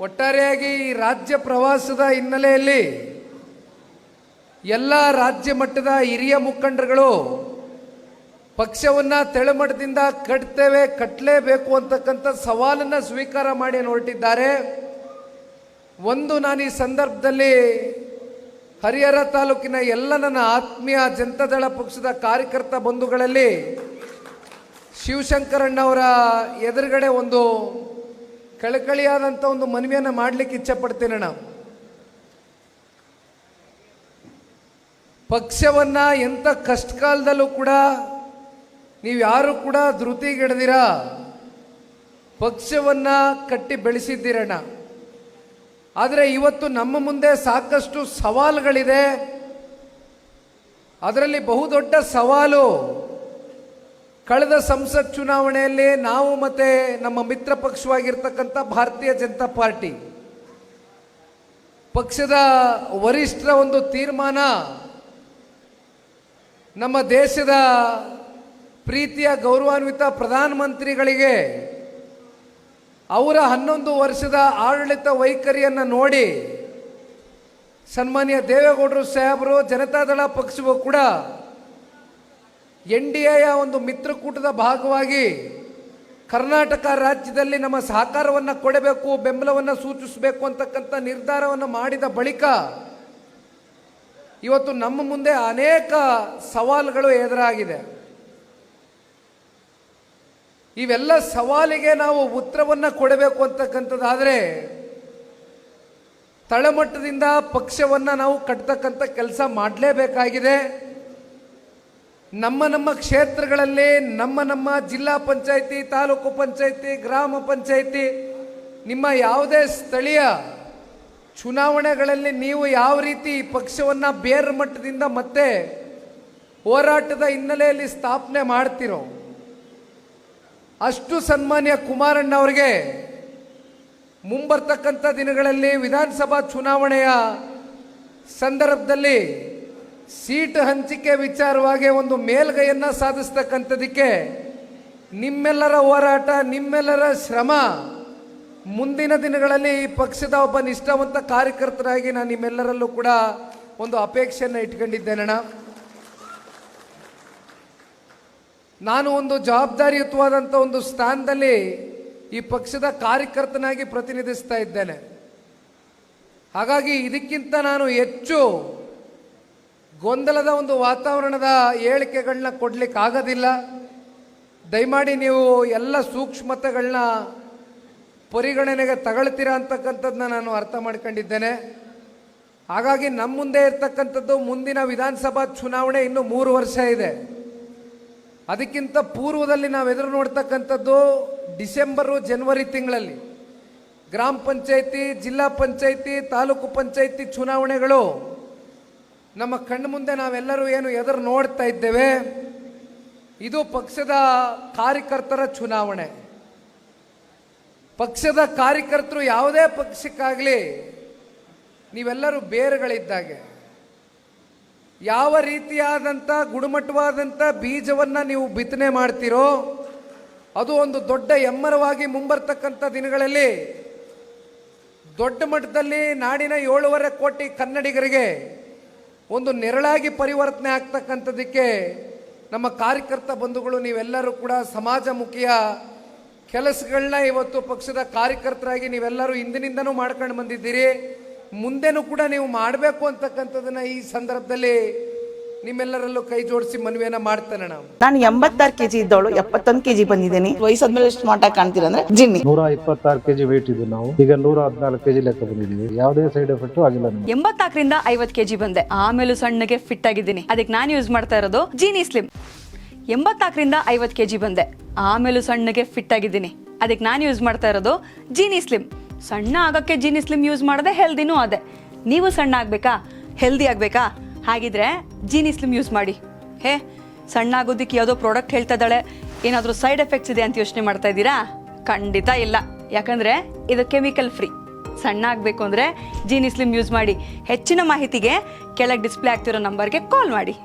ಒಟ್ಟಾರೆಯಾಗಿ ಈ ರಾಜ್ಯ ಪ್ರವಾಸದ ಹಿನ್ನೆಲೆಯಲ್ಲಿ ಎಲ್ಲ ರಾಜ್ಯ ಮಟ್ಟದ ಹಿರಿಯ ಮುಖಂಡರುಗಳು ಪಕ್ಷವನ್ನು ತೆಳುಮಟ್ಟದಿಂದ ಕಟ್ಟಲೇಬೇಕು ಅಂತಕ್ಕಂಥ ಸವಾಲನ್ನು ಸ್ವೀಕಾರ ಮಾಡಿ ಹೊರಟಿದ್ದಾರೆ. ನಾನು ಈ ಸಂದರ್ಭದಲ್ಲಿ ಹರಿಹರ ತಾಲೂಕಿನ ಎಲ್ಲ ನನ್ನ ಆತ್ಮೀಯ ಜನತಾದಳ ಪಕ್ಷದ ಕಾರ್ಯಕರ್ತ ಬಂಧುಗಳಲ್ಲಿ ಶಿವಶಂಕರಣ್ಣವರ ಎದುರುಗಡೆ ಒಂದು ಕಳಕಳಿಯಾದಂಥ ಒಂದು ಮನವಿಯನ್ನು ಮಾಡಲಿಕ್ಕೆ ಇಚ್ಛೆಪಡ್ತೇನೆ. ನಾವು ಪಕ್ಷವನ್ನು ಎಂಥ ಕಷ್ಟಕಾಲದಲ್ಲೂ ಕೂಡ ನೀವು ಯಾರು ಕೂಡ ಧೃತಿಗೆಡದಿರ ಪಕ್ಷವನ್ನು ಕಟ್ಟಿ ಬೆಳೆಸಿದ್ದೀರಣ್ಣ. ಆದರೆ ಇವತ್ತು ನಮ್ಮ ಮುಂದೆ ಸಾಕಷ್ಟು ಸವಾಲುಗಳಿದೆ. ಅದರಲ್ಲಿ ಬಹುದೊಡ್ಡ ಸವಾಲು ಕಳೆದ ಸಂಸತ್ ಚುನಾವಣೆಯಲ್ಲಿ ನಾವು ಮತ್ತೆ ನಮ್ಮ ಮಿತ್ರ ಪಕ್ಷವಾಗಿರ್ತಕ್ಕಂಥ ಭಾರತೀಯ ಜನತಾ ಪಾರ್ಟಿ ಪಕ್ಷದ ವರಿಷ್ಠರ ಒಂದು ತೀರ್ಮಾನ ನಮ್ಮ ದೇಶದ ಪ್ರೀತಿಯ ಗೌರವಾನ್ವಿತ ಪ್ರಧಾನಮಂತ್ರಿಗಳಿಗೆ ಅವರ 11 ವರ್ಷದ ಆಡಳಿತ ವೈಖರಿಯನ್ನು ನೋಡಿ ಸನ್ಮಾನ್ಯ ದೇವೇಗೌಡರು ಸಾಹೇಬರು ಜನತಾದಳ ಪಕ್ಷವು ಕೂಡ NDAಯ ಒಂದು ಮಿತ್ರಕೂಟದ ಭಾಗವಾಗಿ ಕರ್ನಾಟಕ ರಾಜ್ಯದಲ್ಲಿ ನಮ್ಮ ಸಹಕಾರವನ್ನು ಕೊಡಬೇಕು, ಬೆಂಬಲವನ್ನು ಸೂಚಿಸಬೇಕು ಅಂತಕ್ಕಂಥ ನಿರ್ಧಾರವನ್ನು ಮಾಡಿದ ಬಳಿಕ ಇವತ್ತು ನಮ್ಮ ಮುಂದೆ ಅನೇಕ ಸವಾಲುಗಳು ಎದುರಾಗಿದೆ. ಇವೆಲ್ಲ ಸವಾಲಿಗೆ ನಾವು ಉತ್ತರವನ್ನು ಕೊಡಬೇಕು ಅಂತಕ್ಕಂಥದ್ದಾದರೆ ತಳಮಟ್ಟದಿಂದ ಪಕ್ಷವನ್ನು ನಾವು ಕಟ್ಟತಕ್ಕಂಥ ಕೆಲಸ ಮಾಡಲೇಬೇಕಾಗಿದೆ. ನಮ್ಮ ಕ್ಷೇತ್ರಗಳಲ್ಲಿ ನಮ್ಮ ಜಿಲ್ಲಾ ಪಂಚಾಯಿತಿ, ತಾಲೂಕು ಪಂಚಾಯಿತಿ, ಗ್ರಾಮ ಪಂಚಾಯಿತಿ, ನಿಮ್ಮ ಯಾವುದೇ ಸ್ಥಳೀಯ ಚುನಾವಣೆಗಳಲ್ಲಿ ನೀವು ಯಾವ ರೀತಿ ಪಕ್ಷವನ್ನು ಬೇರೆ ಮಟ್ಟದಿಂದ ಮತ್ತೆ ಹೋರಾಟದ ಹಿನ್ನೆಲೆಯಲ್ಲಿ ಸ್ಥಾಪನೆ ಮಾಡ್ತಿರೋ ಅಷ್ಟು ಸನ್ಮಾನ್ಯ ಕುಮಾರಣ್ಣ ಅವರಿಗೆ ಮುಂಬರ್ತಕ್ಕಂಥ ದಿನಗಳಲ್ಲಿ ವಿಧಾನಸಭಾ ಚುನಾವಣೆಯ ಸಂದರ್ಭದಲ್ಲಿ ಸೀಟ್ ಹಂಚಿಕೆ ವಿಚಾರವಾಗಿ ಒಂದು ಮೇಲ್ಗೈಯನ್ನು ಸಾಧಿಸ್ತಕ್ಕಂಥದಕ್ಕೆ ನಿಮ್ಮೆಲ್ಲರ ಹೋರಾಟ, ನಿಮ್ಮೆಲ್ಲರ ಶ್ರಮ ಮುಂದಿನ ದಿನಗಳಲ್ಲಿ ಈ ಪಕ್ಷದ ಒಬ್ಬ ನಿಷ್ಠಾವಂತ ಕಾರ್ಯಕರ್ತರಾಗಿ ನಾನು ನಿಮ್ಮೆಲ್ಲರಲ್ಲೂ ಕೂಡ ಒಂದು ಅಪೇಕ್ಷೆಯನ್ನು ಇಟ್ಕೊಂಡಿದ್ದೇನಣ್ಣ. ನಾನು ಒಂದು ಜವಾಬ್ದಾರಿಯುತವಾದಂಥ ಒಂದು ಸ್ಥಾನದಲ್ಲಿ ಈ ಪಕ್ಷದ ಕಾರ್ಯಕರ್ತನಾಗಿ ಪ್ರತಿನಿಧಿಸ್ತಾ ಇದ್ದೇನೆ. ಹಾಗಾಗಿ ಇದಕ್ಕಿಂತ ನಾನು ಹೆಚ್ಚು ಗೊಂದಲದ ಒಂದು ವಾತಾವರಣದ ಹೇಳಿಕೆಗಳನ್ನ ಕೊಡ್ಲಿಕ್ಕೆ ಆಗೋದಿಲ್ಲ. ದಯಮಾಡಿ ನೀವು ಎಲ್ಲ ಸೂಕ್ಷ್ಮತೆಗಳನ್ನ ಪರಿಗಣನೆಗೆ ತಗೊಳ್ತೀರಾ ಅಂತಕ್ಕಂಥದ್ದನ್ನ ನಾನು ಅರ್ಥ ಮಾಡ್ಕೊಂಡಿದ್ದೇನೆ. ಹಾಗಾಗಿ ನಮ್ಮ ಮುಂದೆ ಇರ್ತಕ್ಕಂಥದ್ದು ಮುಂದಿನ ವಿಧಾನಸಭಾ ಚುನಾವಣೆ ಇನ್ನೂ 3 ವರ್ಷ ಇದೆ. ಅದಕ್ಕಿಂತ ಪೂರ್ವದಲ್ಲಿ ನಾವು ಎದುರು ನೋಡ್ತಕ್ಕಂಥದ್ದು ಡಿಸೆಂಬರು ಜನವರಿ ತಿಂಗಳಲ್ಲಿ ಗ್ರಾಮ ಪಂಚಾಯಿತಿ, ಜಿಲ್ಲಾ ಪಂಚಾಯಿತಿ, ತಾಲೂಕು ಪಂಚಾಯಿತಿ ಚುನಾವಣೆಗಳು ನಮ್ಮ ಕಣ್ಣು ಮುಂದೆ ನಾವೆಲ್ಲರೂ ಏನು ಎದುರು ನೋಡ್ತಾ ಇದ್ದೇವೆ. ಇದು ಪಕ್ಷದ ಕಾರ್ಯಕರ್ತರ ಚುನಾವಣೆ. ಪಕ್ಷದ ಕಾರ್ಯಕರ್ತರು ಯಾವುದೇ ಪಕ್ಷಕ್ಕಾಗಲಿ ನೀವೆಲ್ಲರೂ ಬೇರುಗಳಿದ್ದಾಗೆ ಯಾವ ರೀತಿಯಾದಂಥ ಗುಣಮಟ್ಟವಾದಂಥ ಬೀಜವನ್ನು ನೀವು ಬಿತ್ತನೆ ಮಾಡ್ತೀರೋ ಅದು ಒಂದು ದೊಡ್ಡ ಎಮ್ಮರವಾಗಿ ಮುಂಬರ್ತಕ್ಕಂಥ ದಿನಗಳಲ್ಲಿ ದೊಡ್ಡ ಮಟ್ಟದಲ್ಲಿ ನಾಡಿನ 7.5 ಕೋಟಿ ಕನ್ನಡಿಗರಿಗೆ ಒಂದು ನೆರಳಾಗಿ ಪರಿವರ್ತನೆ ಆಗ್ತಕ್ಕಂಥದ್ದಕ್ಕೆ ನಮ್ಮ ಕಾರ್ಯಕರ್ತ ಬಂಧುಗಳು ನೀವೆಲ್ಲರೂ ಕೂಡ ಸಮಾಜಮುಖಿಯ ಕೆಲಸಗಳನ್ನ ಇವತ್ತು ಪಕ್ಷದ ಕಾರ್ಯಕರ್ತರಾಗಿ ನೀವೆಲ್ಲರೂ ಹಿಂದಿನಿಂದನೂ ಮಾಡ್ಕೊಂಡು ಬಂದಿದ್ದೀರಿ. ಮುಂದೆನೂ ಕೂಡ ನೀವು ಮಾಡಬೇಕು ಅಂತಕ್ಕಂಥದ್ದನ್ನ ಈ ಸಂದರ್ಭದಲ್ಲಿ ನಿಮ್ಮೆಲ್ಲರಲ್ಲೂ ಕೈ ಜೋಡಿಸಿ ಮನವಿಯನ್ನ ಮಾಡ್ತಾನೆ. ನಾನು 86 kg ಇದ್ದವಳು 71 kg ಬಂದಿದ್ದೀನಿ. ವಯಸ್ಸಾದ್ಮೇಲೆ ಸ್ಮಾರ್ಟ್ ಆಗಿ ಕಾಣ್ತೀರ ಅಂದ್ರೆ ಜಿನ್ನಿ. 126 kg ವೇಟ್ ಇದೆ. ನಾವು ಈಗ 114 kg ಲೆಕ್ಕ ಬಂದಿದ್ದೀವಿ. ಯಾವುದೇ ಸೈಡ್ ಎಫೆಕ್ಟ್ ಆಗಿಲ್ಲ. 84ರಿಂದ 50 kg ಬಂದೆ. ಆಮೇಲೆ ಸಣ್ಣಗೆ ಫಿಟ್ ಆಗಿದ್ದೀನಿ. ಅದಕ್ಕೆ ನಾನು ಯೂಸ್ ಮಾಡ್ತಾ ಇರೋದು ಜೀನಿ ಸ್ಲಿಮ್. 84ರಿಂದ 50 kg ಬಂದೆ. ಆಮೇಲೆ ಸಣ್ಣಗೆ ಫಿಟ್ ಆಗಿದ್ದೀನಿ. ಅದಕ್ಕೆ ನಾನು ಯೂಸ್ ಮಾಡ್ತಾ ಇರೋದು ಜೀನಿ ಸ್ಲಿಮ್. ಸಣ್ಣ ಆಗಕ್ಕೆ ಜೀನಿ ಸ್ಲಿಮ್ ಯೂಸ್ ಮಾಡದೆ ಹೆಲ್ದಿನೂ ಅದೇ. ನೀವು ಸಣ್ಣ ಆಗ್ಬೇಕಾ, ಹೆಲ್ದಿ ಆಗ್ಬೇಕಾ? ಹಾಗಿದ್ರೆ ಜೀನಿ ಸ್ಲಿಮ್ ಯೂಸ್ ಮಾಡಿ. ಸಣ್ಣ ಆಗೋದಕ್ಕೆ ಯಾವುದೋ ಪ್ರಾಡಕ್ಟ್ ಹೇಳ್ತಾ ಇದ್ದಾಳೆ, ಏನಾದರೂ ಸೈಡ್ ಎಫೆಕ್ಟ್ಸ್ ಇದೆ ಅಂತ ಯೋಚನೆ ಮಾಡ್ತಾ ಇದ್ದೀರಾ? ಖಂಡಿತ ಇಲ್ಲ. ಯಾಕಂದ್ರೆ ಇದು ಕೆಮಿಕಲ್ ಫ್ರೀ. ಸಣ್ಣ ಆಗಬೇಕು ಅಂದರೆ ಜೀನಿ ಸ್ಲಿಮ್ ಯೂಸ್ ಮಾಡಿ. ಹೆಚ್ಚಿನ ಮಾಹಿತಿಗೆ ಕೆಳಗೆ ಡಿಸ್ಪ್ಲೇ ಆಗ್ತಿರೋ ನಂಬರ್ಗೆ ಕಾಲ್ ಮಾಡಿ.